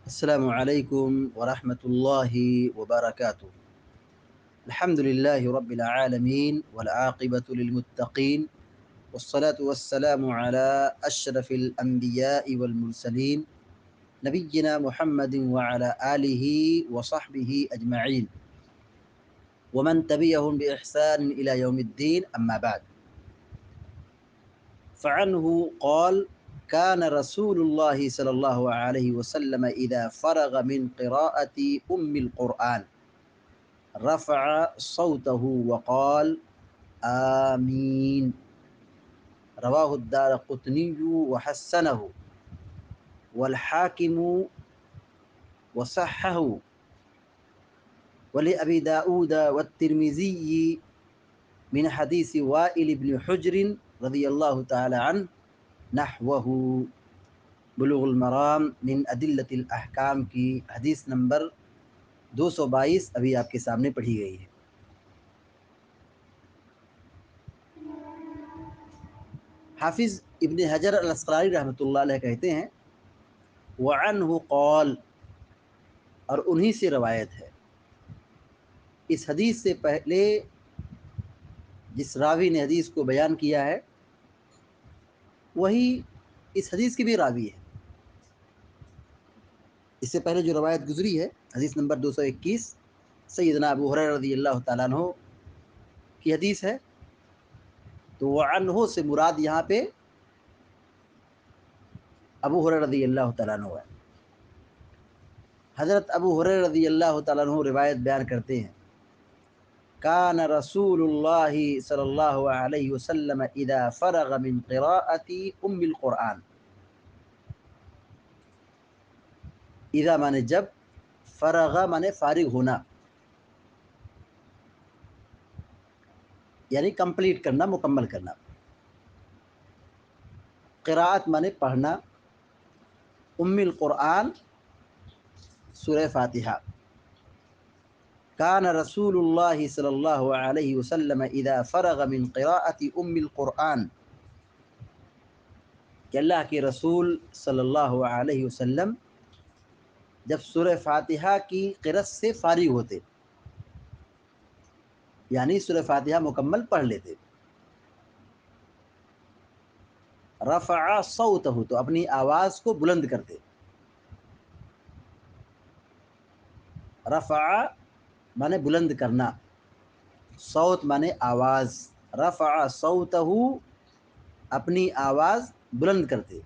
السلام عليكم ورحمة الله وبركاته. الحمد لله رب العالمين والعاقبة للمتقين، والصلاة والسلام على أشرف الأنبياء والمرسلين نبينا محمد وعلى آله وصحبه أجمعين ومن تبعهم بإحسان إلى يوم الدين، أما بعد. فعنه قال: كان رسول الله صلى الله عليه وسلم إذا فرغ من قراءة القرآن رفع صوته وقال آمين. رواه الدارقطني وحسنه والحاكم وصححه ولأبي داود والترمذي من حديث وائل بن حجر رضي الله تعالى عنه نحوه. بلوغ المرام من ادلت الاحکام کی حدیث نمبر 222 ابھی آپ کے سامنے پڑھی گئی ہے۔ حافظ ابن حجر الاسقلانی رحمۃ اللہ علیہ کہتے ہیں وعنہ قال، اور انہی سے روایت ہے۔ اس حدیث سے پہلے جس راوی نے حدیث کو بیان کیا ہے وہی اس حدیث کی بھی راوی ہے۔ اس سے پہلے جو روایت گزری ہے حدیث نمبر 221 سیدنا ابو ہریرہ رضی اللہ تعالیٰ عنہ کی حدیث ہے، تو وعنہ سے مراد یہاں پہ ابو ہریرہ رضی اللہ تعالیٰ عنہ ہے۔ حضرت ابو ہریرہ رضی اللہ تعالیٰ عنہ روایت بیان کرتے ہیں کان رسول اللہ صلی اللہ علیہ وسلم اذا فرغ من قراءت القرآن، اذا مانے جب، فرغ مانے فارغ ہونا، یعنی کمپلیٹ کرنا، مکمل کرنا۔ قراءت مانے پڑھنا، القرآن سورہ فاتحہ۔ کان رسول اللہ صلی اللہ علیہ وسلم اذا فرغ من قراءت القرآن، کہ اللہ کے رسول صلی اللہ علیہ وسلم جب سورہ فاتحہ کی قرأت سے فارغ ہوتے، یعنی سورہ فاتحہ مکمل پڑھ لیتے، رفع صوتہ، تو اپنی آواز کو بلند کرتے۔ رفع مانے بلند کرنا، صوت مانے آواز، رفع صوتہ اپنی آواز بلند کرتے،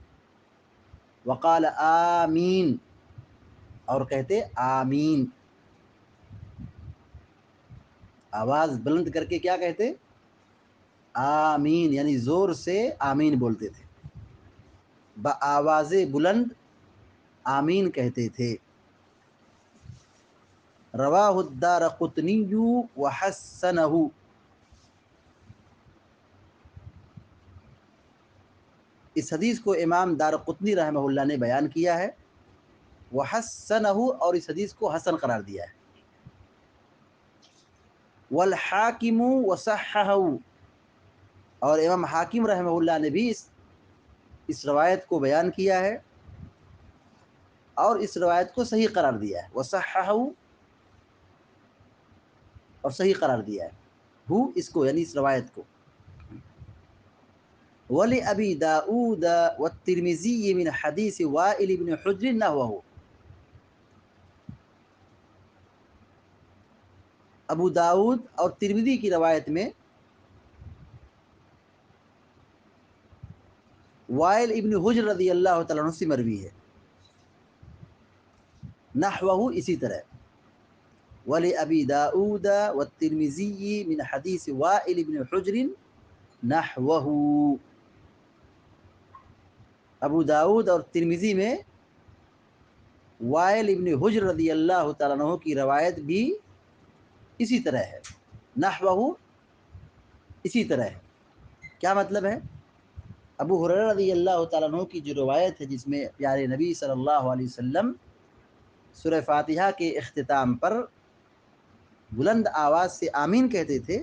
وقال آمین اور کہتے آمین۔ آواز بلند کر کے کیا کہتے؟ آمین، یعنی زور سے آمین بولتے تھے، بآواز بلند آمین کہتے تھے۔ رواہ الدارقطنی وحسنہ، اس حدیث کو امام دارقطنی رحمہ اللہ نے بیان کیا ہے، وحسنہ، اور اس حدیث کو حسن قرار دیا ہے، والحاکم وصححہ، اور امام حاکم رحمہ اللہ نے بھی اس روایت کو بیان کیا ہے اور اس روایت کو صحیح قرار دیا ہے، وصححہ، اور صحیح قرار دیا ہے، اس کو یعنی اس روایت کو۔ وَلِأَبِي دَاؤُودَ وَالتِّرْمِذِيِّ مِنْ حَدِيثِ وَائِلِ بْنِ حُجْرٍ نَحْوَهُ، ابو داؤد اور ترمذی کی روایت میں وائل ابن حجر رضی اللہ تعالیٰ عنہ سے مروی ہے، نحوہ اسی طرح، وَلِأَبِي دَاؤُودَ وَالتِّرْمِذِيِّ مِنْ حَدِيثِ وَائِلِ بْنِ حُجْرٍ نحوہ، ابو داؤد اور ترمذی میں وائل ابن حجر رضی اللہ تعالیٰ عنہ کی روایت بھی اسی طرح ہے، نحوہ اسی طرح ہے۔ کیا مطلب ہے؟ ابو ہریرہ رضی اللہ تعالیٰ عنہ کی جو روایت ہے جس میں پیارے نبی صلی اللہ علیہ وسلم سورہ فاتحہ کے اختتام پر بلند آواز سے آمین کہتے تھے،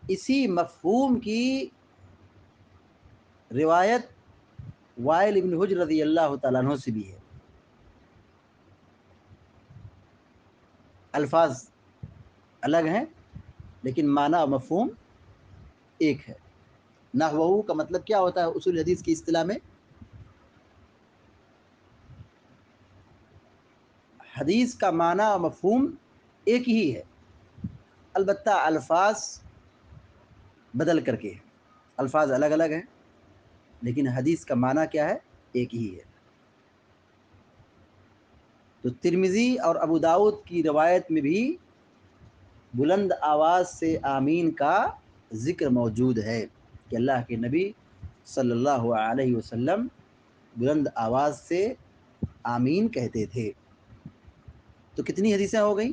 اسی مفہوم کی روایت وائل ابن حجر رضی اللہ تعالیٰ عنہ سے بھی ہے۔ الفاظ الگ ہیں لیکن معنی و مفہوم ایک ہے۔ نحوہ کا مطلب کیا ہوتا ہے اصول حدیث کی اصطلاح میں؟ حدیث کا معنی و مفہوم ایک ہی ہے، البتہ الفاظ بدل کر کے، الفاظ الگ الگ ہیں لیکن حدیث کا معنی کیا ہے؟ ایک ہی ہے۔ تو ترمذی اور ابو داؤد کی روایت میں بھی بلند آواز سے آمین کا ذکر موجود ہے کہ اللہ کے نبی صلی اللہ علیہ وسلم بلند آواز سے آمین کہتے تھے۔ تو کتنی حدیثیں ہو گئیں؟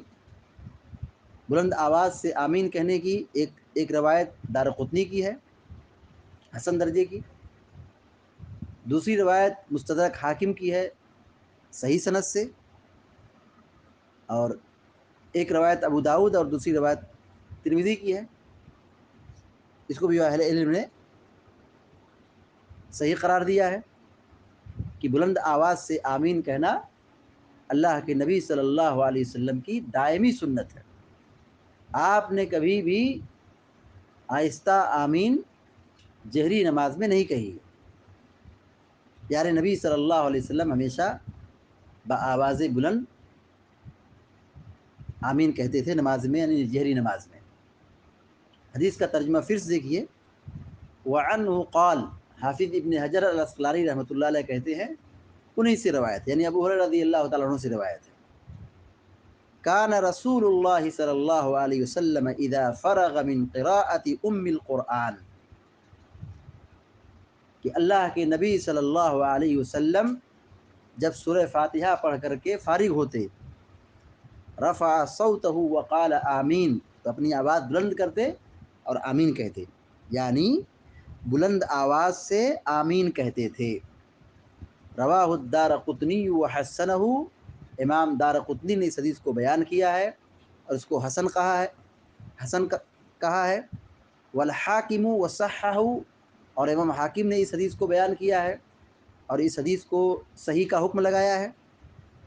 بلند آواز سے آمین کہنے کی ایک روایت دارقطنی کی ہے حسن درجے کی، دوسری روایت مستدرک حاکم کی ہے صحیح سند سے، اور ایک روایت ابو داؤد اور دوسری روایت ترمذی کی ہے۔ اس کو بھی اہل علم نے صحیح قرار دیا ہے کہ بلند آواز سے آمین کہنا اللہ کے نبی صلی اللہ علیہ وسلم کی دائمی سنت ہے۔ آپ نے کبھی بھی آہستہ آمین جہری نماز میں نہیں کہی، پیارے نبی صلی اللہ علیہ وسلم ہمیشہ بآواز بلند آمین کہتے تھے نماز میں، یعنی جہری نماز میں۔ حدیث کا ترجمہ پھر سے دیکھیے، وعنہ قال، حافظ ابن حجر العسقلانی رحمۃ اللہ علیہ کہتے ہیں انہی سے روایت، یعنی ابو ہریرہ رضی اللہ تعالیٰ عنہ سے روایت ہے، کان رسول اللہ صلی اللہ علیہ وسلم اذا فرغ من قراءة ام القرآن، کہ اللہ کے نبی صلی اللہ علیہ وسلم جب سورہ فاتحہ پڑھ کر کے فارغ ہوتے، رفع صوتہ وقال آمین، تو اپنی آواز بلند کرتے اور آمین کہتے، یعنی بلند آواز سے آمین کہتے تھے۔ رواہ الدارقطنی وحسنہ، امام دارقطنی نے اس حدیث کو بیان کیا ہے اور اس کو حسن کہا ہے، والحاکم وصححہ، اور امام حاکم نے اس حدیث کو بیان کیا ہے اور اس حدیث کو صحیح کا حکم لگایا ہے۔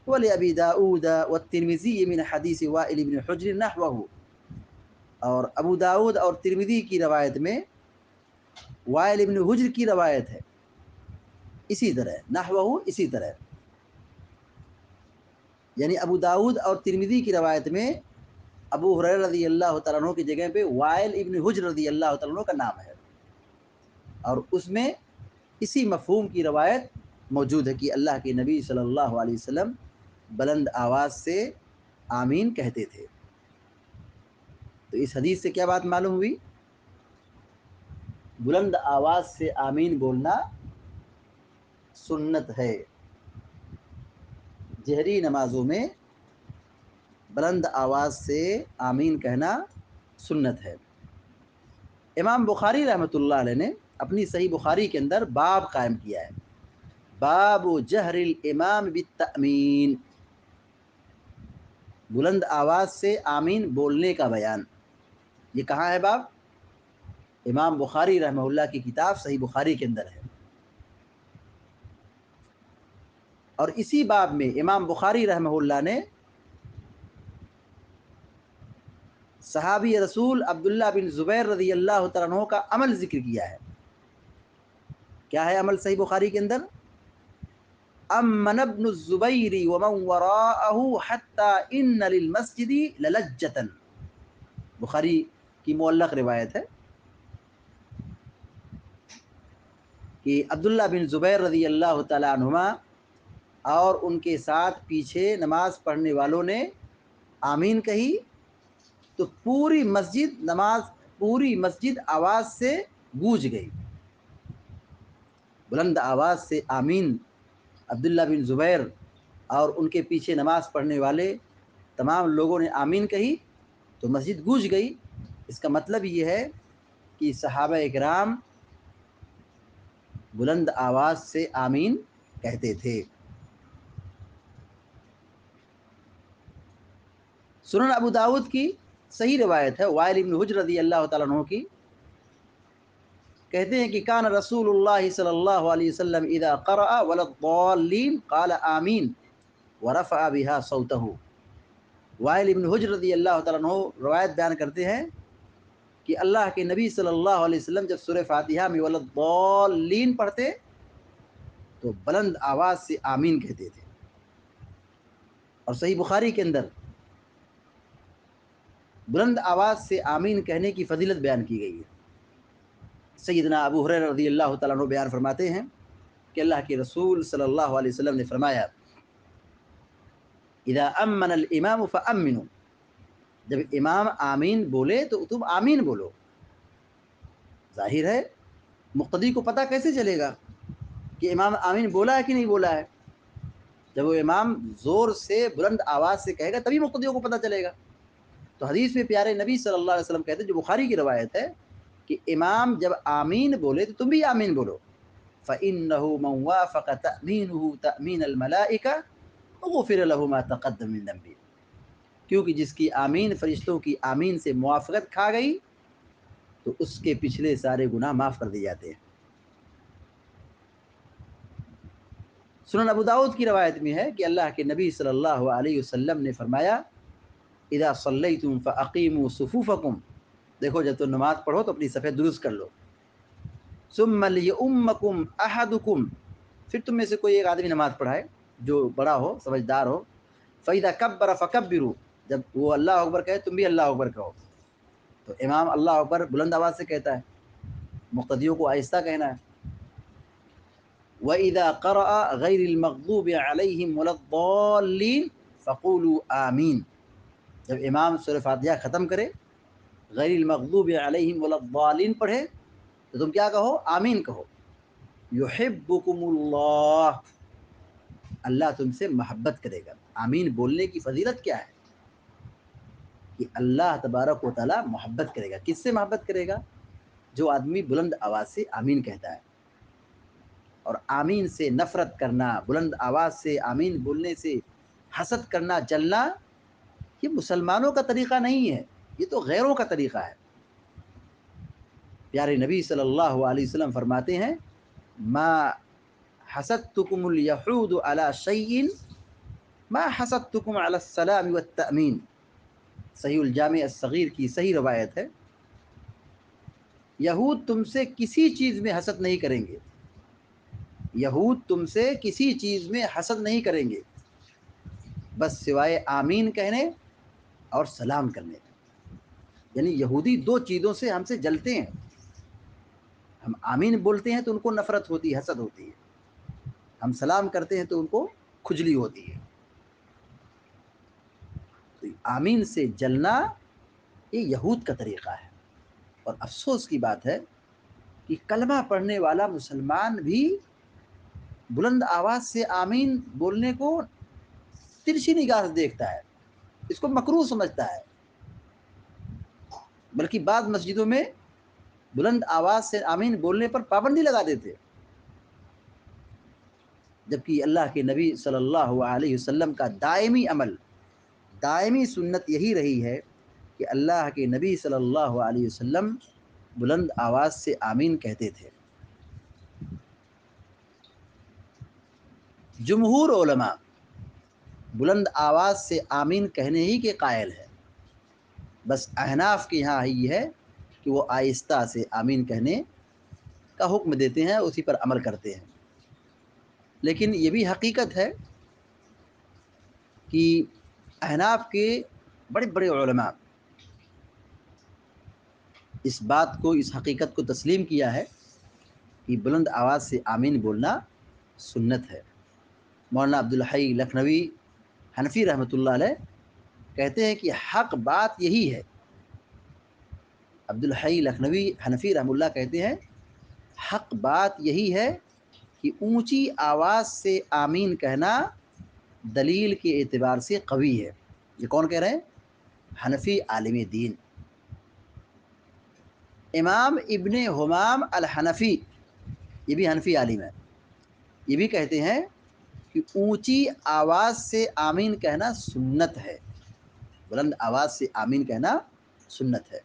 ولأبی داؤد والترمذی من حدیث وائل بن حجر نحوہ، اور ابو داؤد اور ترمذی کی روایت میں وائل بن حجر کی روایت ہے اسی طرح، نحوہ اسی طرح، یعنی ابو داؤد اور ترمذی کی روایت میں ابو ہریرہ رضی اللہ تعالیٰ عنہ کی جگہ پہ وائل ابن حجر رضی اللہ تعالیٰ عنہ کا نام ہے، اور اس میں اسی مفہوم کی روایت موجود ہے کہ اللہ کے نبی صلی اللہ علیہ وسلم بلند آواز سے آمین کہتے تھے۔ تو اس حدیث سے کیا بات معلوم ہوئی؟ بلند آواز سے آمین بولنا سنت ہے، جہری نمازوں میں بلند آواز سے آمین کہنا سنت ہے۔ امام بخاری رحمۃ اللہ علیہ نے اپنی صحیح بخاری کے اندر باب قائم کیا ہے، باب جہر الامام بالتأمین، بلند آواز سے آمین بولنے کا بیان۔ یہ کہاں ہے باب؟ امام بخاری رحمہ اللہ کی کتاب صحیح بخاری کے اندر ہے، اور اسی باب میں امام بخاری رحمہ اللہ نے صحابی رسول عبداللہ بن زبیر رضی اللہ تعالیٰ عنہ کا عمل ذکر کیا ہے۔ کیا ہے عمل صحیح بخاری کے اندر؟ امن ابن الزبیر ومن وراءہ حتی ان للمسجد للجتا، بخاری کی معلق روایت ہے کہ عبداللہ بن زبیر رضی اللہ تعالیٰ عنہما اور ان کے ساتھ پیچھے نماز پڑھنے والوں نے آمین کہی تو پوری مسجد آواز سے گونج گئی۔ بلند آواز سے آمین عبداللہ بن زبیر اور ان کے پیچھے نماز پڑھنے والے تمام لوگوں نے آمین کہی تو مسجد گونج گئی۔ اس کا مطلب یہ ہے کہ صحابہ اکرام بلند آواز سے آمین کہتے تھے۔ سنن ابو داؤد کی صحیح روایت ہے وائل بن حجر رضی اللہ تعالیٰ عنہ کی، کہتے ہیں کہ کان رسول اللہ صلی اللہ علیہ وسلم اذا قرأ ولا الضالین قال آمین ورفع بها صوته، وائل ابن حجر رضی اللہ تعالیٰ عنہ روایت بیان کرتے ہیں کہ اللہ کے نبی صلی اللہ علیہ وسلم جب سورہ فاتحہ میں ولضالین پڑھتے تو بلند آواز سے آمین کہتے تھے. اور صحیح بخاری کے اندر بلند آواز سے آمین کہنے کی فضیلت بیان کی گئی ہے. سیدنا ابو ہریرہ رضی اللہ تعالیٰ عنہ بیان فرماتے ہیں کہ اللہ کے رسول صلی اللہ علیہ وسلم نے فرمایا اذا امن الامام فامنوا، جب امام آمین بولے تو تم آمین بولو. ظاہر ہے مقتدی کو پتہ کیسے چلے گا کہ امام آمین بولا ہے کہ نہیں بولا ہے؟ جب وہ امام زور سے بلند آواز سے کہے گا تبھی مقتدیوں کو پتہ چلے گا. تو حدیث میں پیارے نبی صلی اللہ علیہ وسلم کہتے ہیں، جو بخاری کی روایت ہے، کہ امام جب آمین بولے تو تم بھی آمین بولو. فَإِنَّهُ مَنْ وَافَقَ تَأْمِينُهُ تَأْمِينَ الْمَلَائِكَةِ وَغُفِرَ لَهُ مَا تَقَدَّمَ مِنْ ذَنْبِهِ، کیونکہ جس کی آمین فرشتوں کی آمین سے موافقت کھا گئی تو اس کے پچھلے سارے گناہ معاف کر دیے جاتے ہیں. سنن ابو داؤد کی روایت میں ہے کہ اللہ کے نبی صلی اللہ علیہ وسلم نے فرمایا اذا صلیتم فاقیموا صفوفکم، دیکھو جب تم نماز پڑھو تو اپنی صفیں درست کر لو. ثم لیؤمکم احدکم، پھر تم میں سے کوئی ایک آدمی نماز پڑھائے جو بڑا ہو، سمجھدار ہو. فاذا کبر فکبروا، جب وہ اللہ اکبر کہے تم بھی اللہ اکبر کہو. تو امام اللہ اکبر بلند آواز سے کہتا ہے، مقتدیوں کو آہستہ کہنا ہے. وَإِذَا قَرَأَ غَيْرِ الْمَغْضُوبِ عَلَيْهِمْ وَلَا الضَّالِّينَ فَقُولُوا آمِين، جب امام سورہ فاتحہ ختم کرے غیر المغضوب علیہم ولا الضالین پڑھے تو تم کیا کہو؟ آمین کہو. یحبکم اللہ، اللہ تم سے محبت کرے گا. آمین بولنے کی فضیلت کیا ہے؟ کہ اللہ تبارک و تعالیٰ محبت کرے گا. کس سے محبت کرے گا؟ جو آدمی بلند آواز سے آمین کہتا ہے. اور آمین سے نفرت کرنا، بلند آواز سے آمین بولنے سے حسد کرنا، جلنا، یہ مسلمانوں کا طریقہ نہیں ہے، یہ تو غیروں کا طریقہ ہے. پیارے نبی صلی اللہ علیہ وسلم فرماتے ہیں ما حسدتکم الیہود علی شیء ما حسدتکم علی السلام والتأمین. صحیح الجامع الصغیر کی صحیح روایت ہے. یہود تم سے کسی چیز میں حسد نہیں کریں گے، یہود تم سے کسی چیز میں حسد نہیں کریں گے بس سوائے آمین کہنے اور سلام کرنے. یعنی یہودی دو چیزوں سے ہم سے جلتے ہیں. ہم آمین بولتے ہیں تو ان کو نفرت ہوتی ہے، حسد ہوتی ہے. ہم سلام کرتے ہیں تو ان کو کھجلی ہوتی ہے. تو آمین سے جلنا یہ یہود کا طریقہ ہے. اور افسوس کی بات ہے کہ کلمہ پڑھنے والا مسلمان بھی بلند آواز سے آمین بولنے کو ترچھی نگاہ سے دیکھتا ہے، اس کو مکروہ سمجھتا ہے. بلکہ بعض مسجدوں میں بلند آواز سے آمین بولنے پر پابندی لگا دیتے، جبکہ اللہ کے نبی صلی اللہ علیہ وسلم کا دائمی عمل، دائمی سنت یہی رہی ہے کہ اللہ کے نبی صلی اللہ علیہ وسلم بلند آواز سے آمین کہتے تھے. جمہور علماء بلند آواز سے آمین کہنے ہی کے قائل ہے. بس احناف کے یہاں یہ ہے کہ وہ آہستہ سے آمین کہنے کا حکم دیتے ہیں، اسی پر عمل کرتے ہیں. لیکن یہ بھی حقیقت ہے کہ احناف کے بڑے بڑے علماء اس بات کو، اس حقیقت کو تسلیم کیا ہے کہ بلند آواز سے آمین بولنا سنت ہے. مولانا عبدالحی لکھنوی حنفی رحمۃ اللہ علیہ کہتے ہیں کہ حق بات یہی ہے. عبدالحی لکھنوی حنفی رحمۃ اللہ کہتے ہیں حق بات یہی ہے کہ اونچی آواز سے آمین کہنا دلیل کے اعتبار سے قوی ہے. یہ کون کہہ رہے ہیں؟ حنفی عالم دین. امام ابن حمام الحنفی، یہ بھی حنفی عالم ہے، یہ بھی کہتے ہیں کہ اونچی آواز سے آمین کہنا سنت ہے، بلند آواز سے آمین کہنا سنت ہے.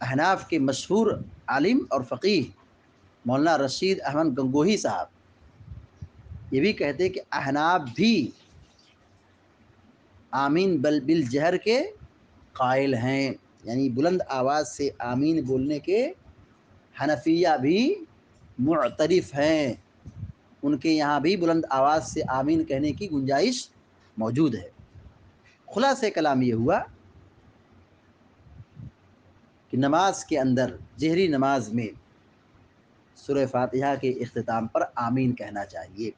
احناف کے مشہور عالم اور فقیہ مولانا رشید احمد گنگوہی صاحب یہ بھی کہتے ہیں کہ احناف بھی آمین بالجہر کے قائل ہیں، یعنی بلند آواز سے آمین بولنے کے حنفیہ بھی معترف ہیں، ان کے یہاں بھی بلند آواز سے آمین کہنے کی گنجائش موجود ہے۔ خلاصہ کلام یہ ہوا کہ نماز کے اندر، جہری نماز میں سورہ فاتحہ کے اختتام پر آمین کہنا چاہیے،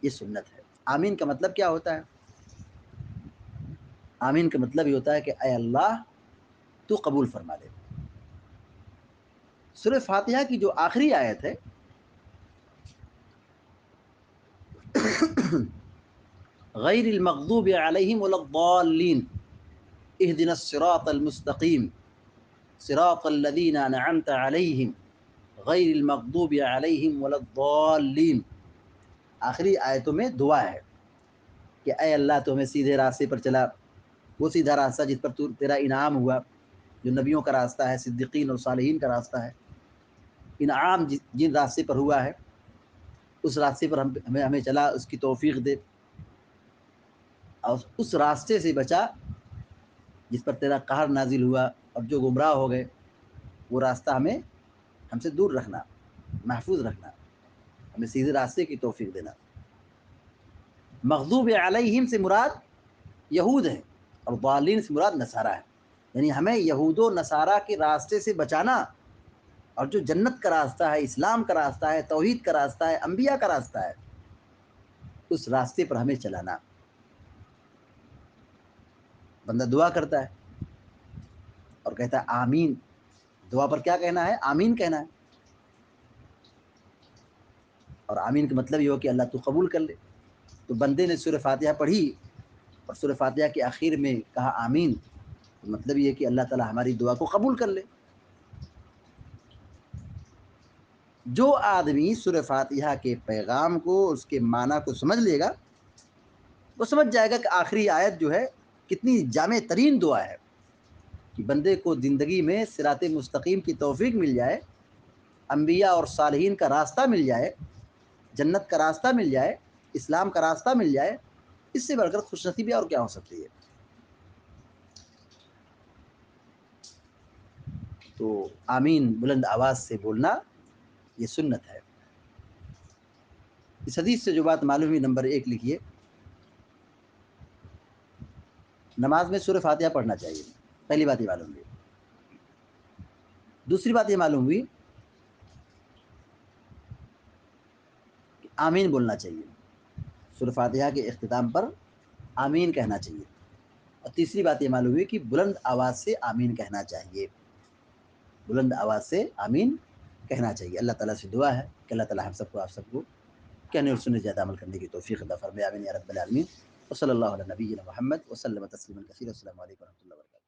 یہ سنت ہے۔ آمین کا مطلب کیا ہوتا ہے؟ آمین کا مطلب یہ ہوتا ہے کہ اے اللہ تو قبول فرما دے۔ سورہ فاتحہ کی جو آخری آیت ہے غیر المغضوب علیہم ولا الضالین اہدنا الصراط المستقیم صراط الذین انعمت علیہم غیر المغضوب علیہم ولا الضالین، آخری آیتوں میں دعا ہے کہ اے اللہ تو ہمیں سیدھے راستے پر چلا، وہ سیدھا راستہ جس پر تیرا انعام ہوا، جو نبیوں کا راستہ ہے، صدیقین اور صالحین کا راستہ ہے۔ انعام جن راستے پر ہوا ہے اس راستے پر ہمیں چلا، اس کی توفیق دے، اور اس راستے سے بچا جس پر تیرا قہر نازل ہوا، اور جو گمراہ ہو گئے وہ راستہ ہم سے دور رکھنا، محفوظ رکھنا، ہمیں سیدھے راستے کی توفیق دینا۔ مغضوب علیہم سے مراد یہود ہے اور ضالین سے مراد نصارہ ہے، یعنی ہمیں یہود و نصارہ کے راستے سے بچانا، اور جو جنت کا راستہ ہے، اسلام کا راستہ ہے، توحید کا راستہ ہے، انبیاء کا راستہ ہے، اس راستے پر ہمیں چلانا۔ بندہ دعا کرتا ہے اور کہتا ہے آمین، دعا پر کیا کہنا ہے؟ آمین کہنا ہے، اور آمین کا مطلب یہ ہو کہ اللہ تو قبول کر لے۔ تو بندے نے سورہ فاتحہ پڑھی اور سورہ فاتحہ کے آخر میں کہا آمین، تو مطلب یہ ہے کہ اللہ تعالی ہماری دعا کو قبول کر لے۔ جو آدمی سورہ فاتحہ کے پیغام کو، اس کے معنی کو سمجھ لے گا، وہ سمجھ جائے گا کہ آخری آیت جو ہے کتنی جامع ترین دعا ہے کہ بندے کو زندگی میں صراط مستقیم کی توفیق مل جائے، انبیاء اور صالحین کا راستہ مل جائے، جنت کا راستہ مل جائے، اسلام کا راستہ مل جائے، اس سے بڑھ کر خوش نصیبی اور کیا ہو سکتی ہے؟ تو آمین بلند آواز سے بولنا یہ سنت ہے۔ اس حدیث سے جو بات معلوم ہوئی، نمبر 1 لکھیے، نماز میں سورہ فاتحہ پڑھنا چاہیے، پہلی بات یہ معلوم ہوئی۔ دوسری بات یہ معلوم ہوئی کہ آمین بولنا چاہیے، سورہ فاتحہ کے اختتام پر آمین کہنا چاہیے۔ اور تیسری بات یہ معلوم ہوئی کہ بلند آواز سے آمین کہنا چاہیے، بلند آواز سے آمین کہنا چاہیے۔ اللہ تعالیٰ سے دعا ہے کہ اللہ تعالیٰ ہم سب کو، آپ سب کو کہنے اور سننے زیادہ عمل کرنے کی توفیق عطا فرمائے، آمین یا رب العالمین۔ وصلی اللہ علی نبینا محمد وسلم تسلیما کثیرا۔ السلام علیکم و رحمۃ اللہ وبرکاتہ۔